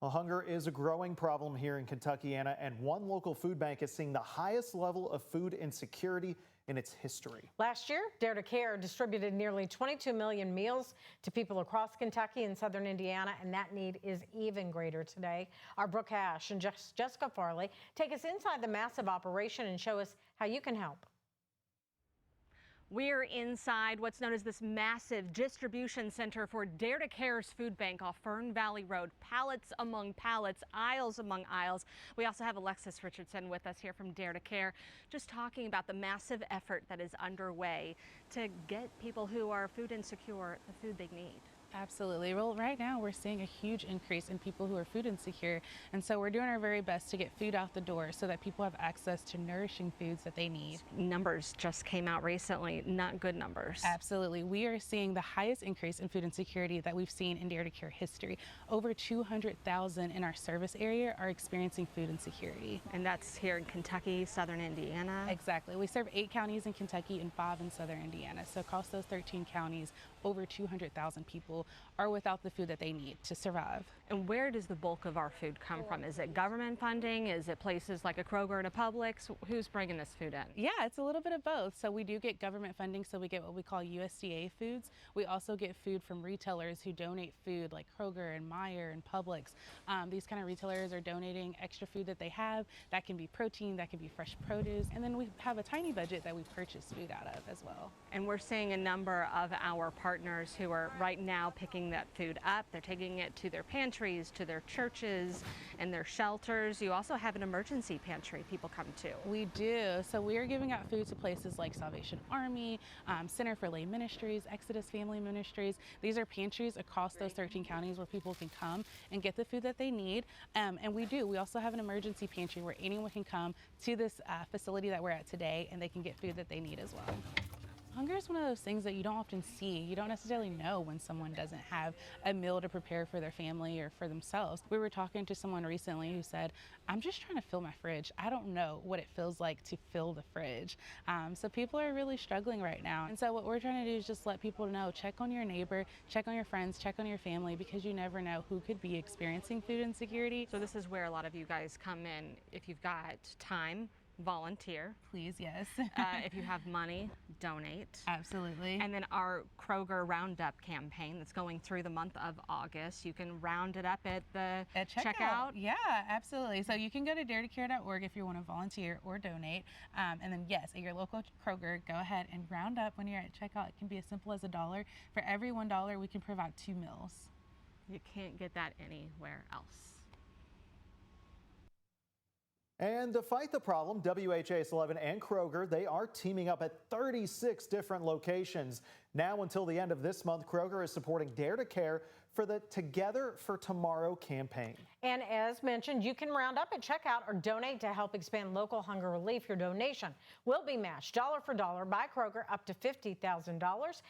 Well, hunger is a growing problem here in Kentuckiana, and one local food bank is seeing the highest level of food insecurity in its history. Last year, Dare to Care distributed nearly 22 million meals to people across Kentucky and southern Indiana, and that need is even greater today. Our Brooke Hash and Jessica Farley take us inside the massive operation and show us how you can help. We're inside what's known as this massive distribution center for Dare to Care's food bank off Fern Valley Road. Pallets among pallets, aisles among aisles. We also have Alexis Richardson with us here from Dare to Care, just talking about the massive effort that is underway to get people who are food insecure the food they need. Absolutely. Well, right now we're seeing a huge increase in people who are food insecure, and so we're doing our very best to get food out the door so that people have access to nourishing foods that they need. Numbers just came out recently, not good numbers. Absolutely. We are seeing the highest increase in food insecurity that we've seen in Dare to Care history. Over 200,000 in our service area are experiencing food insecurity. And that's here in Kentucky, southern Indiana. Exactly. We serve 8 counties in Kentucky and 5 in southern Indiana. So across those 13 counties, over 200,000 people are without the food that they need to survive. And where does the bulk of our food come from? Is it government funding? Is it places like a Kroger and a Publix? Who's bringing this food in? Yeah, it's a little bit of both. So we do get government funding, so we get what we call USDA foods. We also get food from retailers who donate food like Kroger and Meijer and Publix. These kind of retailers are donating extra food that they have. That can be protein, that can be fresh produce. And then we have a tiny budget that we purchase food out of as well. And we're seeing a number of our partners who are right now picking that food up. They're taking it to their pantries, to their churches and their shelters. You also have an emergency pantry people come to. We do. So we are giving out food to places like Salvation Army, Center for Lay Ministries, Exodus Family Ministries. These are pantries across those 13 counties where people can come and get the food that they need. And we also have an emergency pantry where anyone can come to this facility that we're at today and they can get food that they need as well. Hunger is one of those things that you don't often see. You don't necessarily know when someone doesn't have a meal to prepare for their family or for themselves. We were talking to someone recently who said, I'm just trying to fill my fridge. I don't know what it feels like to fill the fridge. So people are really struggling right now. And so what we're trying to do is just let people know, check on your neighbor, check on your friends, check on your family, because you never know who could be experiencing food insecurity. So this is where a lot of you guys come in. If you've got time, volunteer. Please, yes. If you have money, donate. Absolutely. And then our Kroger Roundup campaign that's going through the month of August. You can round it up at the checkout. Yeah, absolutely. So you can go to daretocare.org if you want to volunteer or donate. And then yes, at your local Kroger, go ahead and round up when you're at checkout. It can be as simple as $1. For every $1, we can provide 2 meals. You can't get that anywhere else. And to fight the problem, WHAS 11 and Kroger, they are teaming up at 36 different locations. Now until the end of this month, Kroger is supporting Dare to Care for the Together for Tomorrow campaign. And as mentioned, you can round up at checkout or donate to help expand local hunger relief. Your donation will be matched dollar for dollar by Kroger up to $50,000.